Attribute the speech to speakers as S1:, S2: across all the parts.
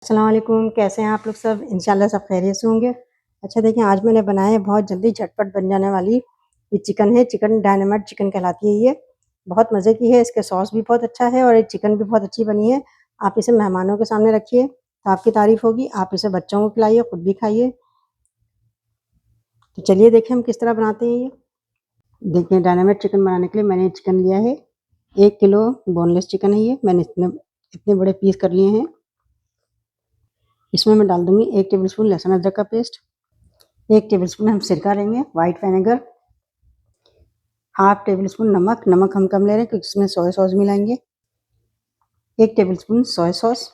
S1: अस्सलाम वालेकुम, कैसे हैं आप लोग सब? इंशाल्लाह सब खैरियत से होंगे। अच्छा देखिए, आज मैंने बनाया है बहुत जल्दी झटपट बन जाने वाली ये चिकन है, चिकन डायनामाइट चिकन कहलाती है ये। बहुत मज़े की है, इसका सॉस भी बहुत अच्छा है और ये चिकन भी बहुत अच्छी बनी है। आप इसे मेहमानों के सामने रखिए, तो आपकी तारीफ़ होगी। आप इसे बच्चों को खिलाइए, खुद भी खाइए। तो चलिए देखें हम किस तरह बनाते हैं ये। देखिए डायनामाइट चिकन बनाने के लिए मैंने चिकन लिया है, 1 किलो बोनलेस चिकन है ये। मैंने इतने इतने बड़े पीस कर लिए हैं। इसमें मैं डाल दूँगी 1 टेबलस्पून लहसुन अदरक का पेस्ट, 1 टेबलस्पून हम सिरका लेंगे व्हाइट विनेगर, हाफ टेबलस्पून नमक। नमक हम कम ले रहे हैं क्योंकि इसमें सोया सॉस मिलाएंगे। 1 टेबलस्पून सोया सॉस,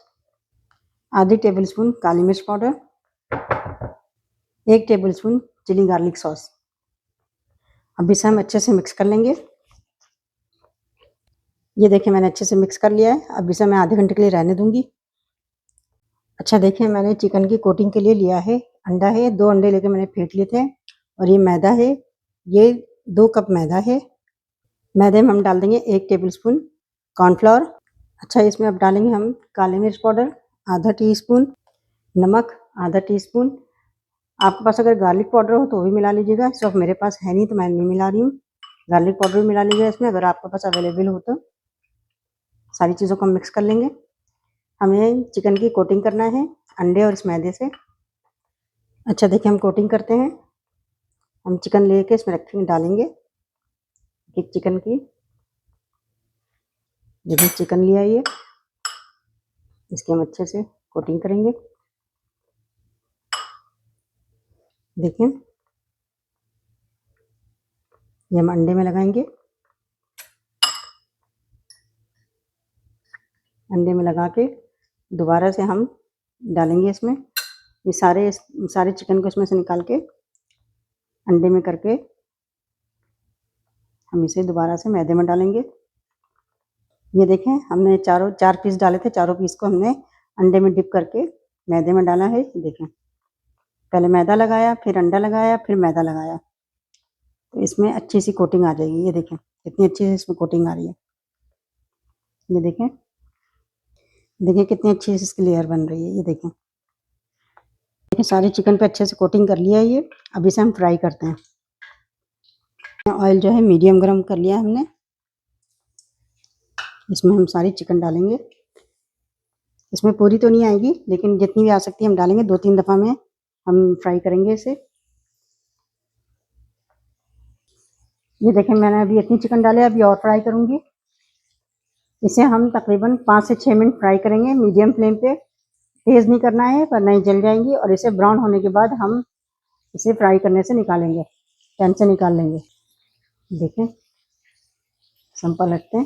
S1: आधी टेबलस्पून काली मिर्च powder, 1 tablespoon chilli garlic sauce. अब इसे हम अच्छे से मिक्स कर लेंगे। ये देखिए मैंने अच्छे से मिक्स कर लिया है। अब इसे मैं आधे घंटे के लिए रहने दूंगी। अच्छा देखिए मैंने चिकन की कोटिंग के लिए लिया है अंडा है, 2 अंडे लेके मैंने फेंट लिए थे। और ये मैदा है, ये 2 कप मैदा है। मैदे में हम डाल देंगे 1 टेबलस्पून कॉर्नफ्लोर। अच्छा इसमें अब डालेंगे हम काली मिर्च पाउडर आधा टीस्पून, नमक आधा टीस्पून। आपके पास अगर गार्लिक पाउडर हो तो वो भी मिला लीजिएगा। सिर्फ मेरे पास है नहीं तो मैं नहीं मिला रही हूँ। गार्लिक पाउडर भी मिला लीजिएगा इसमें अगर आपके पास अवेलेबल हो तो। सारी चीज़ों को हम मिक्स कर लेंगे। हमें चिकन की कोटिंग करना है अंडे और इस मैदे से। अच्छा देखिए हम कोटिंग करते हैं। हम चिकन लेके इसमें रखेंगे, डालेंगे एक चिकन की। देखिए चिकन लिया ये, इसकी हम अच्छे से कोटिंग करेंगे। देखिए ये हम अंडे में लगाएंगे। अंडे में लगा के दोबारा से हम डालेंगे इसमें। ये सारे चिकन को इसमें से निकाल के अंडे में करके हम इसे दोबारा से मैदे में डालेंगे। ये देखें हमने चार पीस डाले थे, चारों पीस को हमने अंडे में डिप करके मैदे में डाला है। देखें पहले मैदा लगाया, फिर अंडा लगाया, फिर मैदा लगाया, तो इसमें अच्छी सी कोटिंग आ जाएगी। ये देखें कितनी अच्छी से इसमें कोटिंग आ रही है। ये देखें, देखिए कितनी अच्छी से इसकी लेयर बन रही है। ये देखें, देखिए सारे चिकन पे अच्छे से कोटिंग कर लिया है ये। अब इसे हम फ्राई करते हैं। ऑयल जो है मीडियम गरम कर लिया हमने। इसमें हम सारी चिकन डालेंगे। इसमें पूरी तो नहीं आएगी लेकिन जितनी भी आ सकती है हम डालेंगे। 2-3 दफ़ा में हम फ्राई करेंगे इसे। ये देखें मैंने अभी इतनी चिकन डाले, अभी और फ्राई करूँगी। इसे हम तकरीबन 5 से 6 मिनट फ्राई करेंगे मीडियम फ्लेम पे। तेज़ नहीं करना है वरना ये जल जाएंगी। और इसे ब्राउन होने के बाद हम इसे फ्राई करने से निकालेंगे, पैन से निकाल लेंगे। देखें सिंपल रखते हैं।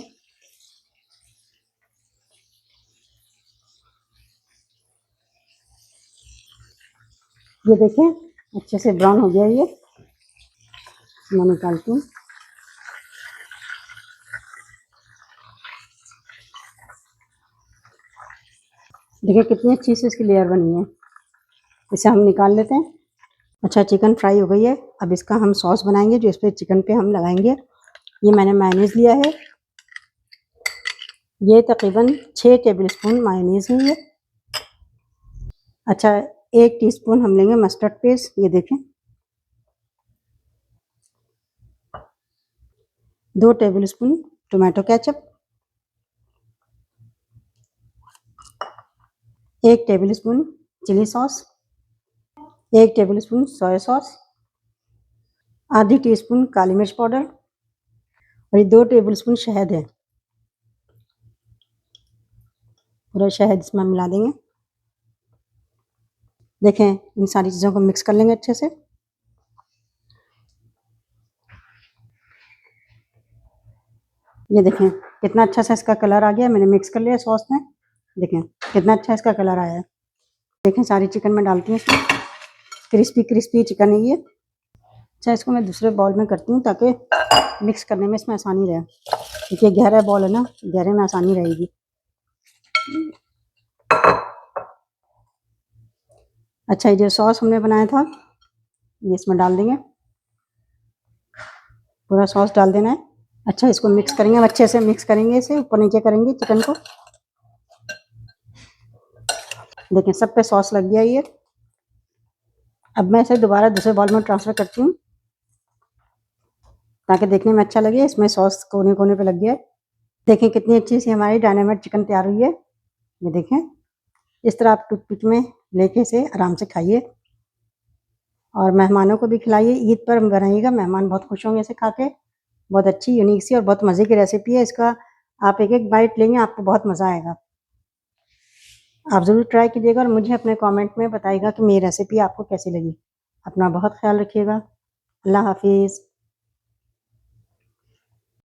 S1: ये देखें अच्छे से ब्राउन हो गया ये। मैं निकालती हूँ। देखिए कितनी अच्छी से इसकी लेयर बनी है। इसे हम निकाल लेते हैं। अच्छा चिकन फ्राई हो गई है। अब इसका हम सॉस बनाएंगे जो इस पर चिकन पे हम लगाएंगे। ये मैंने मायोनीज़ लिया है, ये तकरीबन 6 टेबलस्पून मायोनीज़ है ये। अच्छा 1 टीस्पून हम लेंगे मस्टर्ड पेस्ट। ये देखें 2 tablespoon tomato ketchup, 1 tablespoon chilli sauce, 1 tablespoon soya sauce, आधी टीस्पून काली मिर्च पाउडर और ये 2 टेबलस्पून शहद है। पूरा शहद इसमें मिला देंगे। देखें इन सारी चीज़ों को मिक्स कर लेंगे अच्छे से। ये देखें कितना अच्छा सा इसका कलर आ गया। मैंने मिक्स कर लिया सॉस में। देखें कितना अच्छा इसका कलर आया है। देखें सारी चिकन में डालती हूँ इसमें। क्रिस्पी क्रिस्पी चिकन है ये। अच्छा इसको मैं दूसरे बाउल में करती हूँ ताकि मिक्स करने में इसमें आसानी रहे, क्योंकि गहरा बॉल है ना, गहरे में आसानी रहेगी। अच्छा ये जो सॉस हमने बनाया था ये इसमें डाल देंगे। पूरा सॉस डाल देना है। अच्छा इसको मिक्स करेंगे, अच्छे से मिक्स करेंगे, इसे ऊपर नीचे करेंगे चिकन को। देखें सब पे सॉस लग गया ये। अब मैं इसे दोबारा दूसरे बाउल में ट्रांसफ़र करती हूँ ताकि देखने में अच्छा लगे। इसमें सॉस कोने कोने पे लग गया है। देखें कितनी अच्छी सी हमारी डायनामाइट चिकन तैयार हुई है। ये देखें, इस तरह आप टूथपिक में लेके इसे आराम से खाइए और मेहमानों को भी खिलाइए। ईद पर बनाइएगा, मेहमान बहुत खुश होंगे इसे खा के। बहुत अच्छी यूनिक सी और बहुत मज़े की रेसिपी है। इसका आप एक एक बाइट लेंगे, आपको बहुत मज़ा आएगा। आप ज़रूर ट्राई कीजिएगा और मुझे अपने कमेंट में बताइएगा कि मेरी रेसिपी आपको कैसी लगी। अपना बहुत ख्याल रखिएगा। अल्लाह हाफिज़।